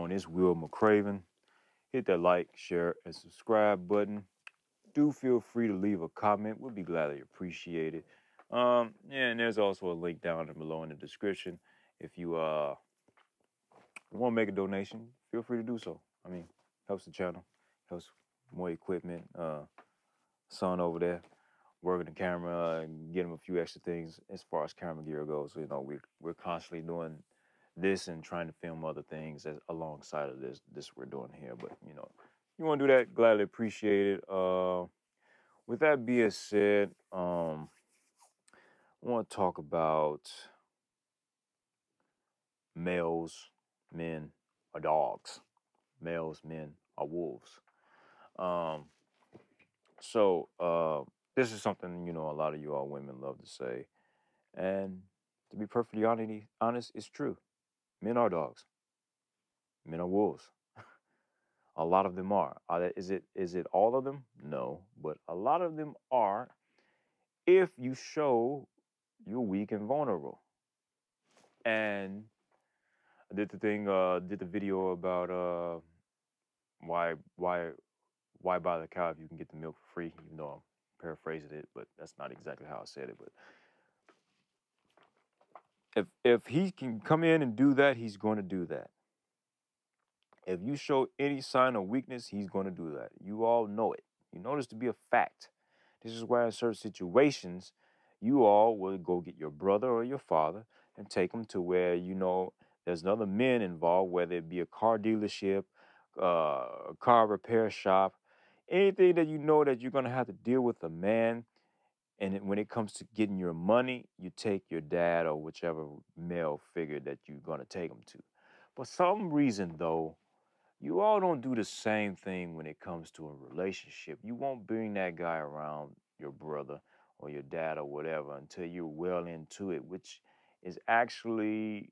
everyone. It's WillMyCraven. Hit that like, share, and subscribe button. Do feel free to leave a comment. We'll be gladly appreciated. Yeah, and there's also a link down below in the description. If you want to make a donation, feel free to do so. I mean, helps the channel, helps more equipment. Son over there working the camera and getting him a few extra things as far as camera gear goes. So, you know, we're constantly doing this and trying to film other things alongside of this we're doing here. But, you know, you want to do that, gladly appreciate it. With that being said, I want to talk about males, men are dogs. Males, men are wolves. This is something, you know, a lot of you all women love to say. And to be perfectly honest, it's true. Men are dogs. Men are wolves. A lot of them are. Is it all of them? No, but a lot of them are if you show you're weak and vulnerable. And I did the video about why buy the cow if you can get the milk for free, even though I'm paraphrasing it, but that's not exactly how I said it. But if he can come in and do that, he's going to do that. If you show any sign of weakness, he's going to do that. You all know it. You know this to be a fact. This is why in certain situations, you all will go get your brother or your father and take them to where, you know, there's other men involved, whether it be a car dealership, a car repair shop, anything that you know that you're going to have to deal with a man. And when it comes to getting your money, you take your dad or whichever male figure that you're going to take them to. For some reason, though, you all don't do the same thing when it comes to a relationship. You won't bring that guy around your brother or your dad or whatever until you're well into it, which is actually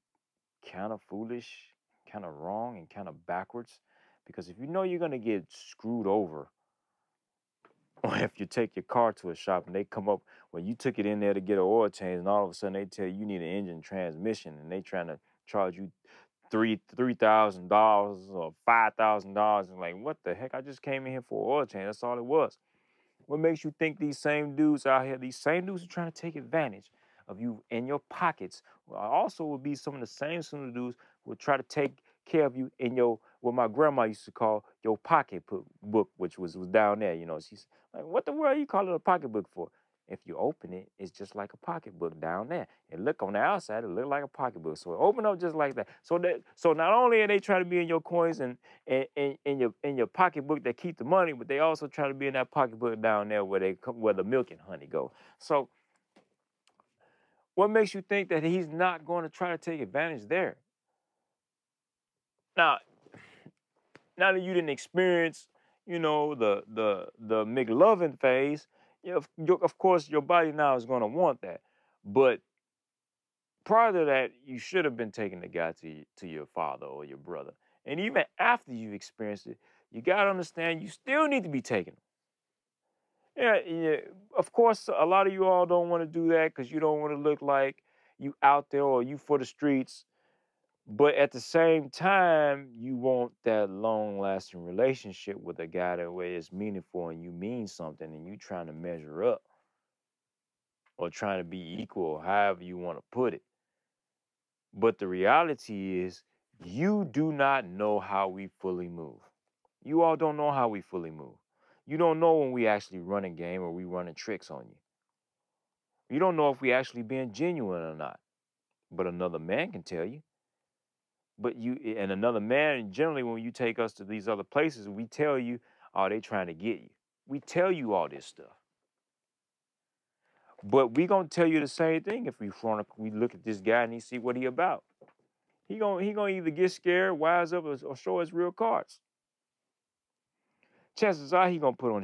kind of foolish, kind of wrong, and kind of backwards. Because if you know you're going to get screwed over, or if you take your car to a shop and they come up when you took it in there to get an oil change, and all of a sudden they tell you need an engine transmission, and they trying to charge you $3,000 or $5,000, and like, what the heck? I just came in here for an oil change. That's all it was. What makes you think these same dudes out here, these same dudes are trying to take advantage of you in your pockets? Well, also would be some of the same dudes who would try to take care of you in your, what my grandma used to call your pocketbook, which was down there. You know, she's like, what the world are you calling a pocketbook for? If you open it, it's just like a pocketbook down there. And look on the outside, it look like a pocketbook. So it open up just like that. So not only are they trying to be in your coins and in your pocketbook that keep the money, but they also try to be in that pocketbook down there where the milk and honey go. So what makes you think that he's not going to try to take advantage there? Now that you didn't experience, you know, the McLovin phase, of course, your body now is going to want that. But prior to that, you should have been taking the guy to your father or your brother. And even after you experienced it, you got to understand you still need to be taking him. Yeah, of course, a lot of you all don't want to do that because you don't want to look like you out there or you for the streets. But at the same time, you want that long-lasting relationship with a guy that way it's meaningful and you mean something and you trying to measure up or trying to be equal, however you want to put it. But the reality is you do not know how we fully move. You all don't know how we fully move. You don't know when we actually run a game or we running tricks on you. You don't know if we actually being genuine or not. But another man can tell you. But and another man, generally when you take us to these other places, we tell you, oh, they trying to get you. We tell you all this stuff. But we gonna tell you the same thing if we look at this guy and he see what he about. He gonna either get scared, wise up, or show his real cards. Chances are he gonna put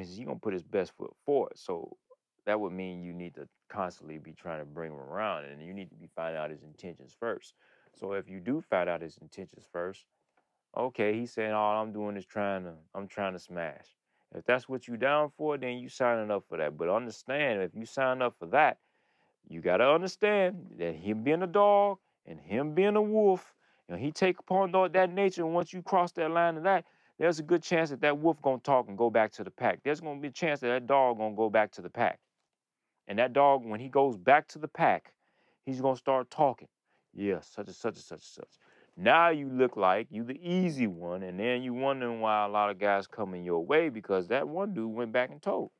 his best foot forward. So that would mean you need to constantly be trying to bring him around, and you need to be finding out his intentions first. So if you do find out his intentions first, okay, he's saying all I'm doing is I'm trying to smash. If that's what you down for, then you signing up for that. But understand, if you sign up for that, you gotta understand that him being a dog and him being a wolf You know, he take upon that nature, and once you cross that line of that, there's a good chance that that wolf gonna talk and go back to the pack. There's gonna be a chance that that dog gonna go back to the pack. And that dog, when he goes back to the pack, he's gonna start talking. Yeah, such and such and such and such. Now you look like you the easy one, and then you wondering why a lot of guys coming your way because that one dude went back and told.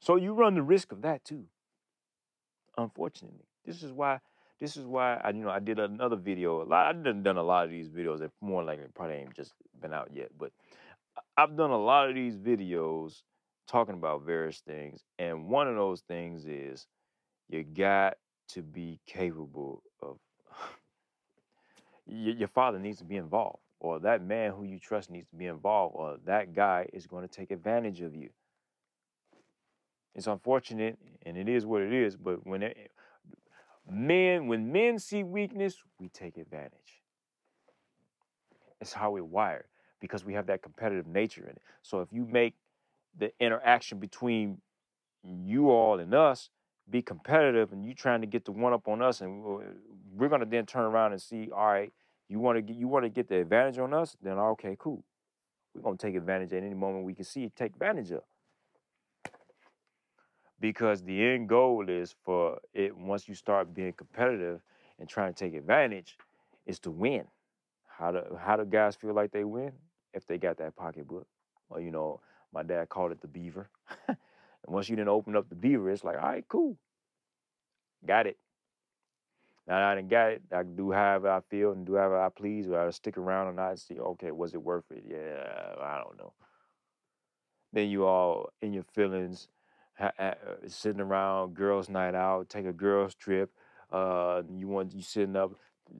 So you run the risk of that too. Unfortunately, this is why I did another video. I've done a lot of these videos that more likely probably ain't just been out yet, but I've done a lot of these videos talking about various things, and one of those things is you got to be capable of. Your father needs to be involved, or that man who you trust needs to be involved, or that guy is going to take advantage of you. It's unfortunate, and it is what it is. But when men see weakness, we take advantage. It's how we're wired because we have that competitive nature in it. So if you make the interaction between you all and us be competitive, and you trying to get the one up on us, and we're gonna then turn around and see, all right, you want to get the advantage on us, then okay, cool. We're gonna take advantage at any moment we can see it, take advantage of. Because the end goal is for it, once you start being competitive and trying to take advantage, is to win. How do guys feel like they win? If they got that pocketbook. Or, you know, my dad called it the beaver. And once you didn't open up the beaver, it's like, all right, cool. Got it. Now that I done got it, I can do however I feel and do however I please, or I stick around and I see, okay, was it worth it? Yeah, I don't know. Then you all in your feelings, sitting around, girls' night out, take a girls' trip. You sitting up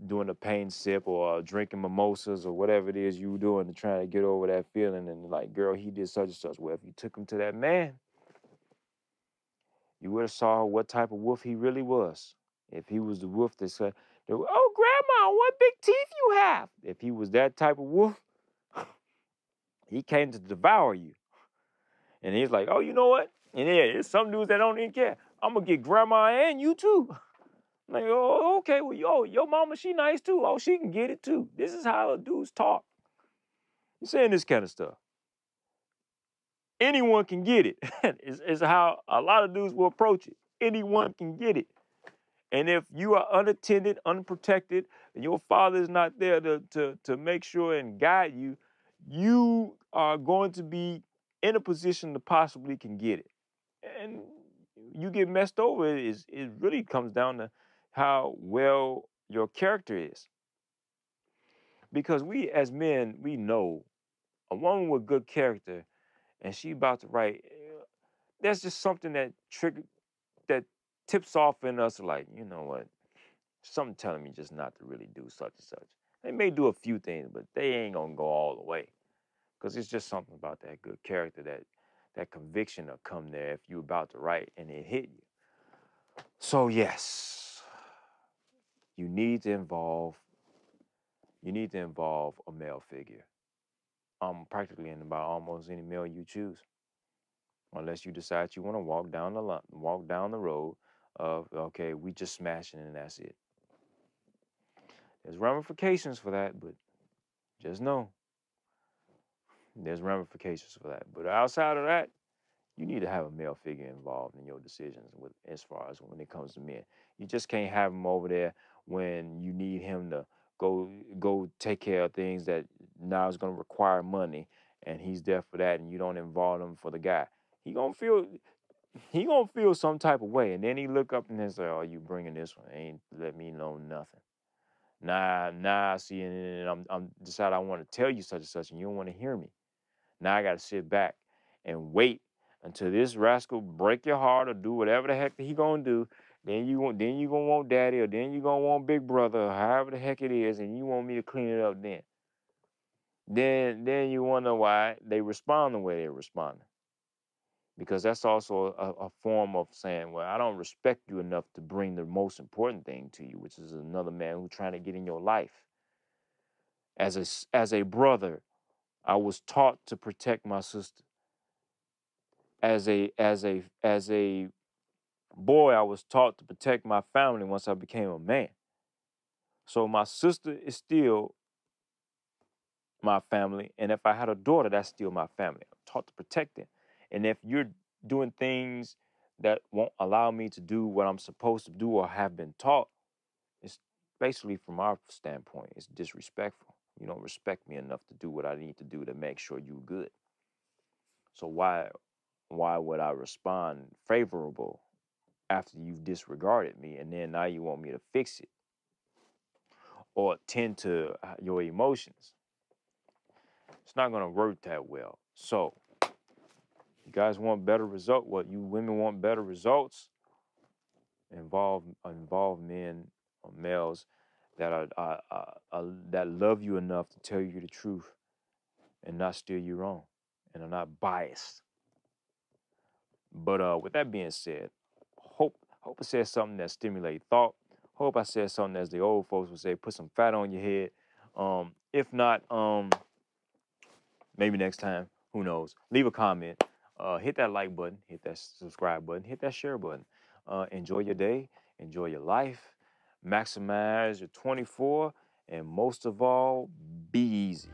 doing a pain sip or drinking mimosas or whatever it is you doing to try to get over that feeling. And like, girl, he did such and such. Well, if you took him to that man, you would have saw what type of wolf he really was. If he was the wolf that said, oh, grandma, what big teeth you have. If he was that type of wolf, he came to devour you. And he's like, oh, you know what? And yeah, there's some dudes that don't even care. I'm going to get grandma and you too. I'm like, oh, okay, well, your mama, she nice too. Oh, she can get it too. This is how dudes talk. You're saying this kind of stuff. Anyone can get it. It's how a lot of dudes will approach it. Anyone can get it. And if you are unattended, unprotected, and your father is not there to make sure and guide you, you are going to be in a position to possibly can get it. And you get messed over, it really comes down to how well your character is. Because we as men, we know a woman with good character and she about to write, there's just something that tips off in us like, you know what, something telling me just not to really do such and such. They may do a few things, but they ain't gonna go all the way. Because it's just something about that good character, that conviction will come there if you're about to write and it hit you. So yes, you need to involve a male figure. Practically in about almost any male you choose. Unless you decide you want to walk down the road of, okay, we just smashing and that's it. There's ramifications for that, but just know there's ramifications for that. But outside of that, you need to have a male figure involved in your decisions as far as when it comes to men. You just can't have him over there when you need him to go take care of things that now is going to require money, and he's there for that, and you don't involve him for the guy. He gonna feel some type of way, and then he look up and then say, "Oh, you bringing this one? Ain't let me know nothing." Nah, see, and I'm decide I want to tell you such and such, and you don't want to hear me. Now I got to sit back and wait until this rascal break your heart or do whatever the heck he gonna do. Then you gonna want daddy, or then you gonna want big brother, or however the heck it is, and you want me to clean it up then. Then you wonder why they respond the way they're responding. Because that's also a form of saying, well, I don't respect you enough to bring the most important thing to you, which is another man who's trying to get in your life. As a brother, I was taught to protect my sister. As a boy, I was taught to protect my family once I became a man. So my sister is still my family, and if I had a daughter, that's still my family. I'm taught to protect them. And if you're doing things that won't allow me to do what I'm supposed to do or have been taught, it's basically, from our standpoint, it's disrespectful. You don't respect me enough to do what I need to do to make sure you're good. So why would I respond favorable after you've disregarded me, and then now you want me to fix it or tend to your emotions? It's not going to work that well. So you guys want better results? What, you women want better results? Involve men or males that that love you enough to tell you the truth and not steer you wrong, and are not biased. But with that being said, hope I said something that stimulates thought. Hope I said something, as the old folks would say, put some fat on your head. If not, maybe next time, who knows? Leave a comment, hit that like button, hit that subscribe button, hit that share button. Enjoy your day, enjoy your life, maximize your 24, and most of all, be easy.